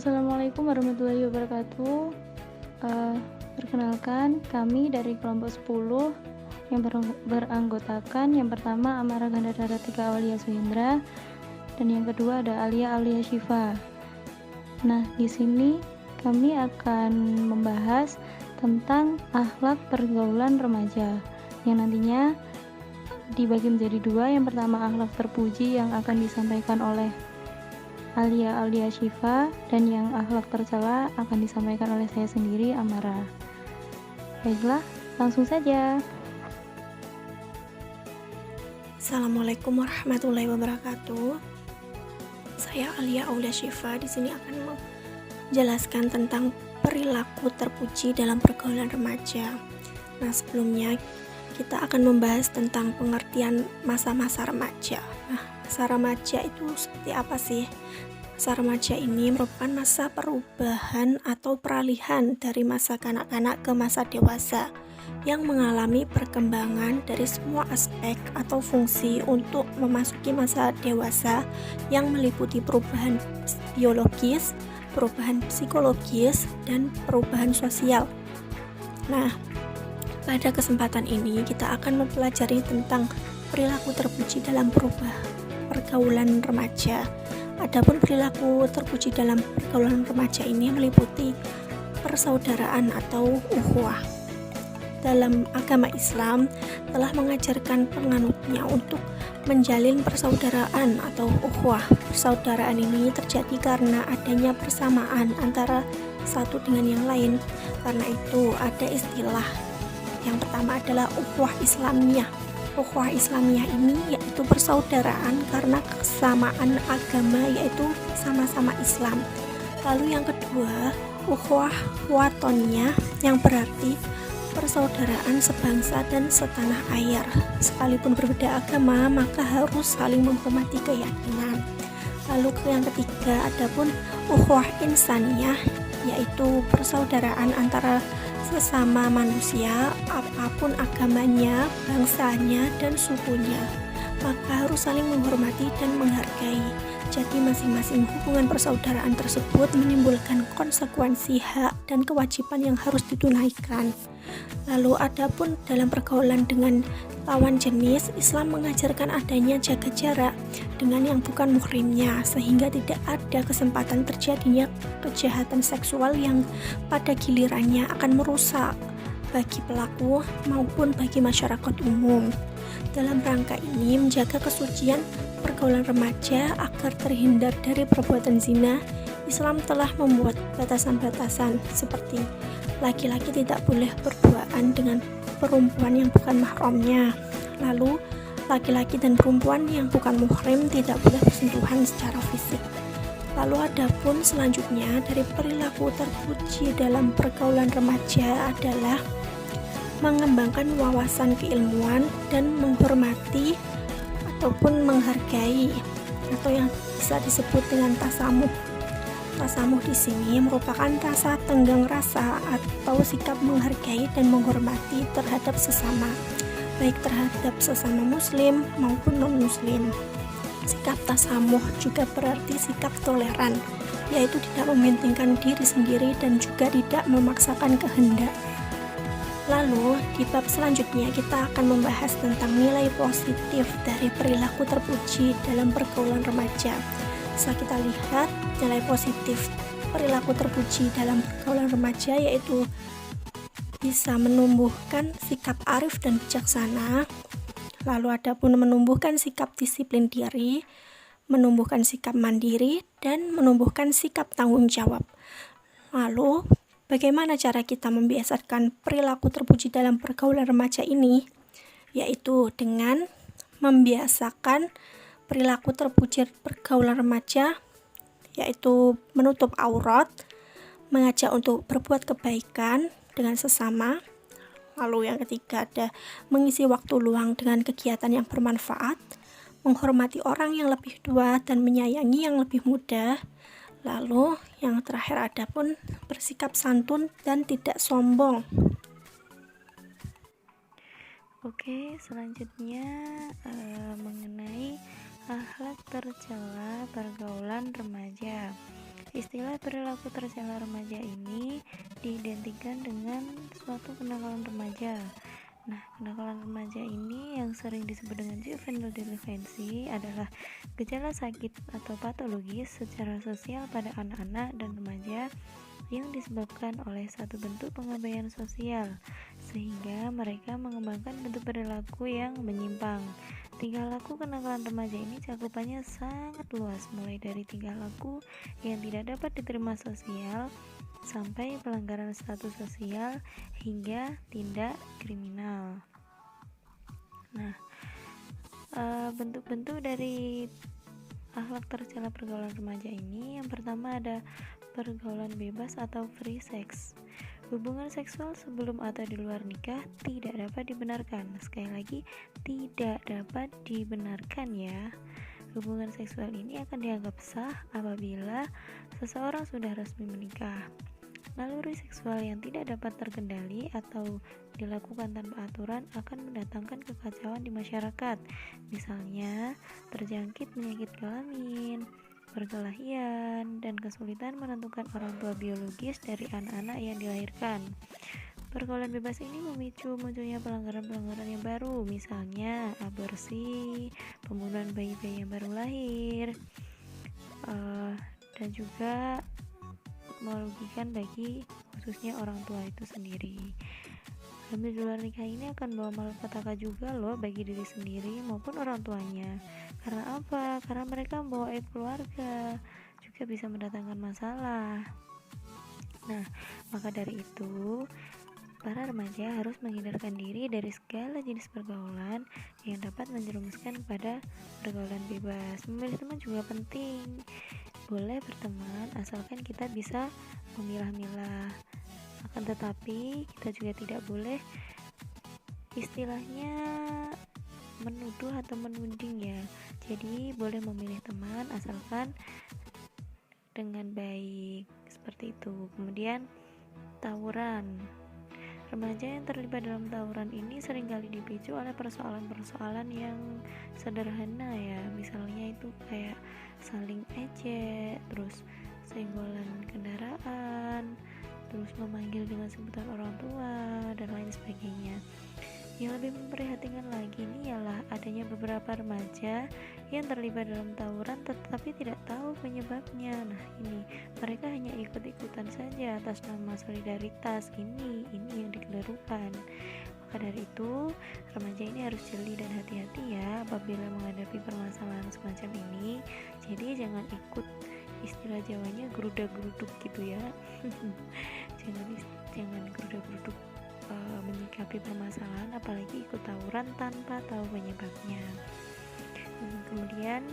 Assalamualaikum warahmatullahi wabarakatuh. Eh, Perkenalkan, kami dari kelompok 10 yang beranggotakan yang pertama Amara Gandadara 3 Aulia Suhendra dan yang kedua ada Alia Aulia Syifa. Nah, di sini kami akan membahas tentang akhlak pergaulan remaja yang nantinya dibagi menjadi dua. Yang pertama akhlak terpuji yang akan disampaikan oleh Alia Aulia Syifa, dan yang akhlak tercela akan disampaikan oleh saya sendiri, Amara. Baiklah, langsung saja. Assalamualaikum warahmatullahi wabarakatuh. Saya Alia Aulia Syifa di sini akan menjelaskan tentang perilaku terpuji dalam pergaulan remaja. Nah, sebelumnya kita akan membahas tentang pengertian masa-masa remaja. Nah, masa remaja itu seperti apa sih? Masa remaja ini merupakan masa perubahan atau peralihan dari masa kanak-kanak ke masa dewasa yang mengalami perkembangan dari semua aspek atau fungsi untuk memasuki masa dewasa yang meliputi perubahan biologis, perubahan psikologis, dan perubahan sosial. Nah, pada kesempatan ini kita akan mempelajari tentang perilaku terpuji dalam pergaulan remaja. Adapun perilaku terpuji dalam pergaulan remaja ini meliputi persaudaraan atau ukhuwah. Dalam agama Islam telah mengajarkan penganutnya untuk menjalin persaudaraan atau ukhuwah. Persaudaraan ini terjadi karena adanya persamaan antara satu dengan yang lain. Karena itu ada istilah yang pertama adalah ukhuwah Islamiyah. Ukhuwah Islamiyah ini yaitu persaudaraan karena kesamaan agama, yaitu sama-sama Islam. Lalu yang kedua, ukhuwah watoniyah yang berarti persaudaraan sebangsa dan setanah air. Sekalipun berbeda agama, maka harus saling menghormati keyakinan. Lalu yang ketiga, adapun ukhuwah insaniyah yaitu persaudaraan antara sesama manusia, apapun agamanya, bangsanya, dan sukunya, maka harus saling menghormati dan menghargai. Jadi masing-masing hubungan persaudaraan tersebut menimbulkan konsekuensi hak dan kewajiban yang harus ditunaikan. Lalu adapun dalam pergaulan dengan lawan jenis, Islam mengajarkan adanya jaga jarak dengan yang bukan muhrimnya, sehingga tidak ada kesempatan terjadinya kejahatan seksual yang pada gilirannya akan merusak bagi pelaku maupun bagi masyarakat umum. Dalam rangka ini menjaga kesucian pergaulan remaja agar terhindar dari perbuatan zina, Islam telah membuat batasan-batasan seperti laki-laki tidak boleh berduaan dengan perempuan yang bukan mahramnya. Lalu laki-laki dan perempuan yang bukan muhrim tidak boleh bersentuhan secara fisik. Lalu adapun selanjutnya dari perilaku terpuji dalam pergaulan remaja adalah mengembangkan wawasan keilmuan dan menghormati ataupun menghargai atau yang bisa disebut dengan tasamuh. Tasamuh di sini merupakan rasa tenggang rasa atau sikap menghargai dan menghormati terhadap sesama, baik terhadap sesama muslim maupun non-muslim. Sikap tasamuh juga berarti sikap toleran, yaitu tidak mementingkan diri sendiri dan juga tidak memaksakan kehendak. Lalu di bab selanjutnya kita akan membahas tentang nilai positif dari perilaku terpuji dalam pergaulan remaja. Bisa kita lihat nilai positif perilaku terpuji dalam pergaulan remaja yaitu bisa menumbuhkan sikap arif dan bijaksana. Lalu adapun menumbuhkan sikap disiplin diri, menumbuhkan sikap mandiri, dan menumbuhkan sikap tanggung jawab. Lalu bagaimana cara kita membiasakan perilaku terpuji dalam pergaulan remaja ini? Yaitu dengan membiasakan perilaku terpuji pergaulan remaja, yaitu menutup aurat, mengajak untuk berbuat kebaikan dengan sesama. Lalu yang ketiga ada mengisi waktu luang dengan kegiatan yang bermanfaat, menghormati orang yang lebih tua dan menyayangi yang lebih muda. Lalu yang terakhir ada pun bersikap santun dan tidak sombong. Oke, selanjutnya mengenai akhlak tercela pergaulan remaja. Istilah perilaku tercela remaja ini diidentikan dengan suatu kenakalan remaja. Nah, kenakalan remaja ini yang sering disebut dengan juvenile delinquency adalah gejala sakit atau patologis secara sosial pada anak-anak dan remaja yang disebabkan oleh satu bentuk pengabaian sosial, sehingga mereka mengembangkan bentuk perilaku yang menyimpang. Tingkah laku kenakalan remaja ini cakupannya sangat luas, mulai dari tingkah laku yang tidak dapat diterima sosial, sampai pelanggaran status sosial, hingga tindak kriminal. Nah, bentuk-bentuk dari akhlak tercela pergaulan remaja ini, yang pertama ada pergaulan bebas atau free sex. Hubungan seksual sebelum atau di luar nikah tidak dapat dibenarkan. Sekali lagi, tidak dapat dibenarkan ya. Hubungan seksual ini akan dianggap sah apabila seseorang sudah resmi menikah. Naluri seksual yang tidak dapat terkendali atau dilakukan tanpa aturan akan mendatangkan kekacauan di masyarakat. Misalnya, terjangkit penyakit kelamin, perkelahian, dan kesulitan menentukan orang tua biologis dari anak-anak yang dilahirkan. Pergaulan bebas ini memicu munculnya pelanggaran-pelanggaran yang baru, misalnya aborsi, pembunuhan bayi-bayi yang baru lahir, dan juga merugikan bagi khususnya orang tua itu sendiri. Hamil di luar nikah ini akan bawa malapetaka juga loh bagi diri sendiri maupun orang tuanya. Karena apa? Karena mereka membawa aib keluarga, juga bisa mendatangkan masalah. Nah, maka dari itu, para remaja harus menghindarkan diri dari segala jenis pergaulan yang dapat menjerumuskan pada pergaulan bebas. Memilih teman juga penting. Boleh berteman asalkan kita bisa memilah-milah. Akan tetapi kita juga tidak boleh istilahnya menuduh atau menuding ya. Jadi boleh memilih teman asalkan dengan baik, seperti itu. Kemudian tawuran. Remaja yang terlibat dalam tawuran ini seringkali dipicu oleh persoalan-persoalan yang sederhana ya. Misalnya itu kayak saling ejek, terus senggolan kendaraan, terus memanggil dengan sebutan orang tua, dan lain sebagainya. Yang lebih memprihatinkan lagi ini ialah adanya beberapa remaja yang terlibat dalam tawuran tetapi tidak tahu penyebabnya. Nah, ini mereka hanya ikut-ikutan saja atas nama solidaritas. Ini yang dikelirukan. Maka dari itu, remaja ini harus jeli dan hati-hati ya apabila menghadapi permasalahan semacam ini. Jadi jangan ikut, istilah Jawanya geruda-geruduk gitu ya. jangan geruda-geruduk menyikapi permasalahan, apalagi ikut tawuran tanpa tahu penyebabnya. Kemudian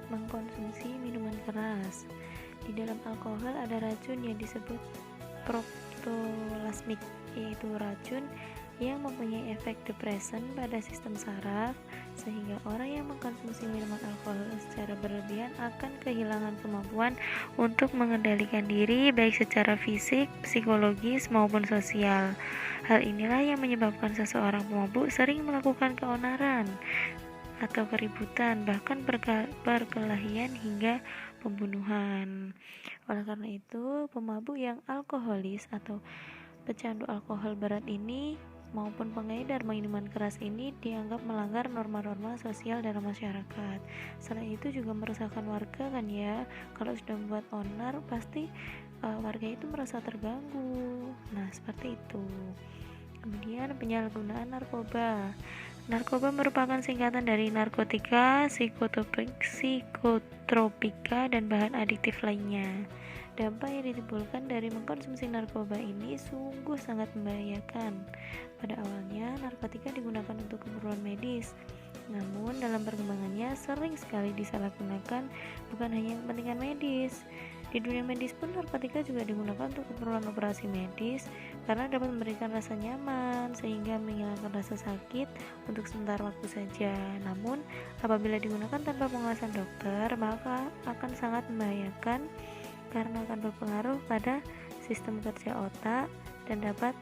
mengkonsumsi minuman keras. Di dalam alkohol ada racun yang disebut protolasmik, yaitu racun yang mempunyai efek depresan pada sistem saraf, sehingga orang yang mengkonsumsi minuman alkohol secara berlebihan akan kehilangan kemampuan untuk mengendalikan diri baik secara fisik, psikologis maupun sosial. Hal inilah yang menyebabkan seseorang pemabuk sering melakukan keonaran atau keributan, bahkan perkelahian hingga pembunuhan. Oleh karena itu, pemabuk yang alkoholis atau pecandu alkohol berat ini maupun pengedar minuman keras ini dianggap melanggar norma-norma sosial dalam masyarakat. Selain itu juga meresahkan warga kan ya. Kalau sudah membuat onar pasti warga itu merasa terganggu. Nah, seperti itu. Kemudian penyalahgunaan narkoba. Narkoba merupakan singkatan dari narkotika, psikotropika, dan bahan adiktif lainnya. Dampak yang ditimbulkan dari mengkonsumsi narkoba ini sungguh sangat membahayakan. Pada awalnya, narkotika digunakan untuk keperluan medis, namun dalam perkembangannya sering sekali disalahgunakan bukan hanya kepentingan medis. Di dunia medis pun narkotika juga digunakan untuk keperluan operasi medis karena dapat memberikan rasa nyaman sehingga menghilangkan rasa sakit untuk sementara waktu saja. Namun, apabila digunakan tanpa pengawasan dokter, maka akan sangat membahayakan karena akan berpengaruh pada sistem kerja otak dan dapat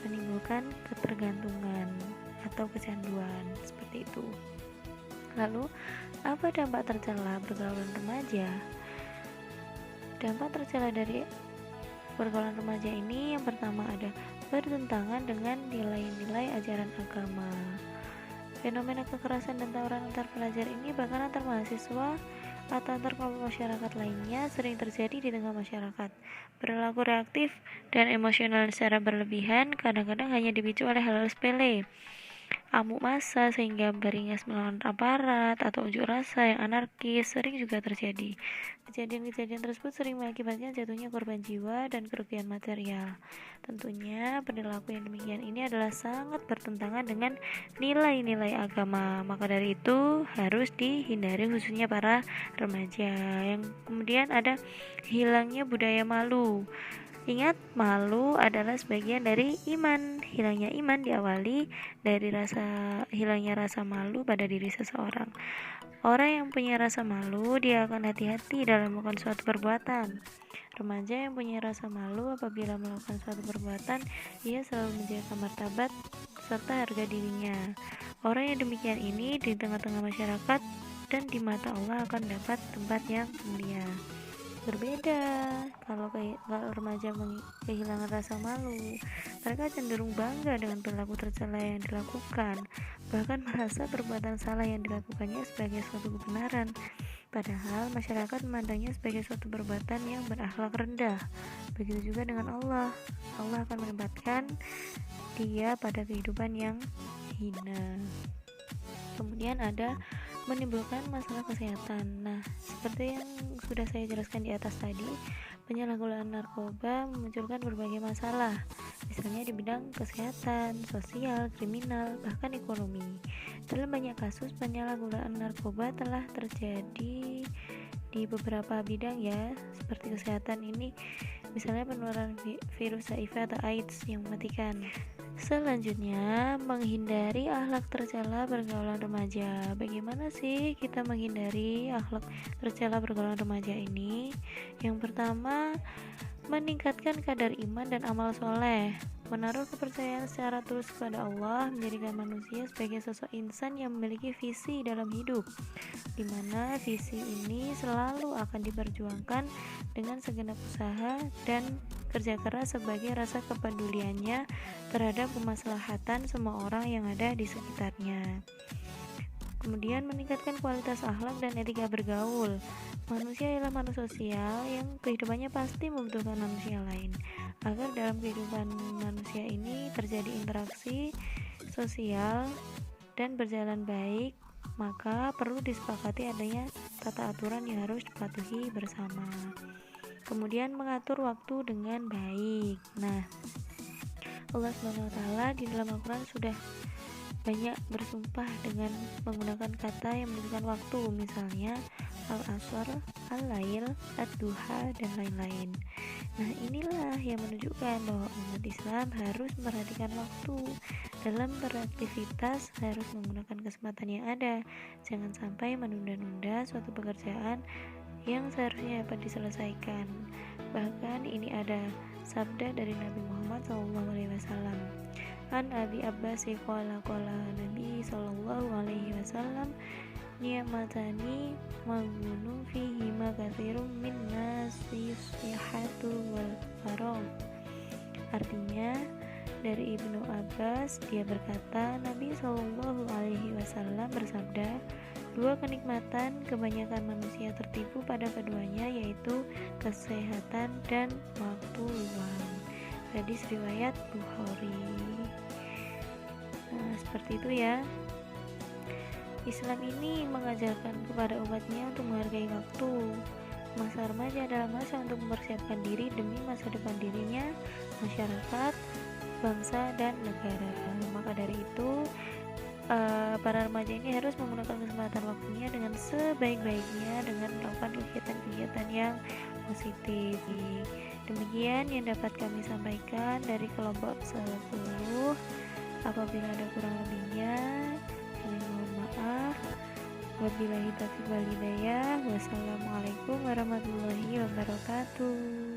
menimbulkan ketergantungan atau kecanduan, seperti itu. Lalu, apa dampak tercela pergaulan remaja? Dampak tercela dari pergaulan remaja ini yang pertama ada bertentangan dengan nilai-nilai ajaran agama. Fenomena kekerasan dan tawuran antar pelajar ini bahkan antar mahasiswa atau antar kelompok masyarakat lainnya sering terjadi di tengah masyarakat. Perilaku reaktif dan emosional secara berlebihan kadang-kadang hanya dipicu oleh hal-hal sepele, amuk massa sehingga beringas melawan aparat atau unjuk rasa yang anarkis sering juga terjadi. Kejadian-kejadian tersebut sering mengakibatkan jatuhnya korban jiwa dan kerugian material. Tentunya perilaku yang demikian ini adalah sangat bertentangan dengan nilai-nilai agama. Maka dari itu harus dihindari khususnya para remaja. Yang kemudian ada hilangnya budaya malu. Ingat, malu adalah sebagian dari iman. Hilangnya iman diawali dari hilangnya rasa malu pada diri seseorang. Orang yang punya rasa malu, dia akan hati-hati dalam melakukan suatu perbuatan. Remaja yang punya rasa malu apabila melakukan suatu perbuatan, ia selalu menjaga martabat serta harga dirinya. Orang yang demikian ini di tengah-tengah masyarakat dan di mata Allah akan dapat tempat yang mulia. Berbeda kalau remaja kehilangan rasa malu, mereka cenderung bangga dengan perilaku tercela yang dilakukan, bahkan merasa perbuatan salah yang dilakukannya sebagai suatu kebenaran, padahal masyarakat memandangnya sebagai suatu perbuatan yang berakhlak rendah. Begitu juga dengan Allah akan menempatkan dia pada kehidupan yang hina. Kemudian ada menimbulkan masalah kesehatan. Nah, seperti yang sudah saya jelaskan di atas tadi, penyalahgunaan narkoba memunculkan berbagai masalah, misalnya di bidang kesehatan, sosial, kriminal, bahkan ekonomi. Dalam banyak kasus, penyalahgunaan narkoba telah terjadi di beberapa bidang ya, seperti kesehatan ini, misalnya penularan virus HIV atau AIDS yang mematikan. Selanjutnya, menghindari akhlak tercela pergaulan remaja. Bagaimana sih kita menghindari akhlak tercela pergaulan remaja ini? Yang pertama, meningkatkan kadar iman dan amal soleh. Menaruh kepercayaan secara tulus kepada Allah, menjadikan manusia sebagai sosok insan yang memiliki visi dalam hidup, di mana visi ini selalu akan diperjuangkan dengan segenap usaha dan kerja keras sebagai rasa kepeduliannya terhadap kemaslahatan semua orang yang ada di sekitarnya. Kemudian meningkatkan kualitas akhlak dan etika bergaul. Manusia adalah makhluk sosial yang kehidupannya pasti membutuhkan manusia lain. Agar dalam kehidupan manusia ini terjadi interaksi sosial dan berjalan baik, maka perlu disepakati adanya tata aturan yang harus dipatuhi bersama. Kemudian mengatur waktu dengan baik. Nah, Allah SWT di dalam Al-Quran sudah banyak bersumpah dengan menggunakan kata yang menunjukkan waktu, misalnya al-asr, al-lail, ad-duha, dan lain-lain. Nah, inilah yang menunjukkan bahwa umat Islam harus memperhatikan waktu dalam beraktivitas, harus menggunakan kesempatan yang ada, jangan sampai menunda-nunda suatu pekerjaan yang seharusnya dapat diselesaikan. Bahkan ini ada sabda dari Nabi Muhammad SAW. An Abi Abbas qala Nabi sallallahu alaihi wasallam, ni'matani maghbunun fihi ma katsirun min nasi sihhatu wal faragh. Artinya, dari Ibnu Abbas, dia berkata, Nabi sallallahu alaihi wasallam bersabda, dua kenikmatan kebanyakan manusia tertipu pada keduanya, yaitu kesehatan dan waktu luang. Hadis riwayat Bukhari. Nah, seperti itu ya. Islam ini mengajarkan kepada umatnya untuk menghargai waktu. Masa remaja adalah masa untuk mempersiapkan diri demi masa depan dirinya, masyarakat, bangsa, dan negara. Maka dari itu, para remaja ini harus menggunakan kesempatan waktunya dengan sebaik-baiknya dengan melakukan kegiatan-kegiatan yang positif. Demikian yang dapat kami sampaikan dari kelompok 10. Apabila ada kurang lebihnya, kami mohon maaf. Wabillahi taufiq wal hidayah. Wassalamualaikum warahmatullahi wabarakatuh.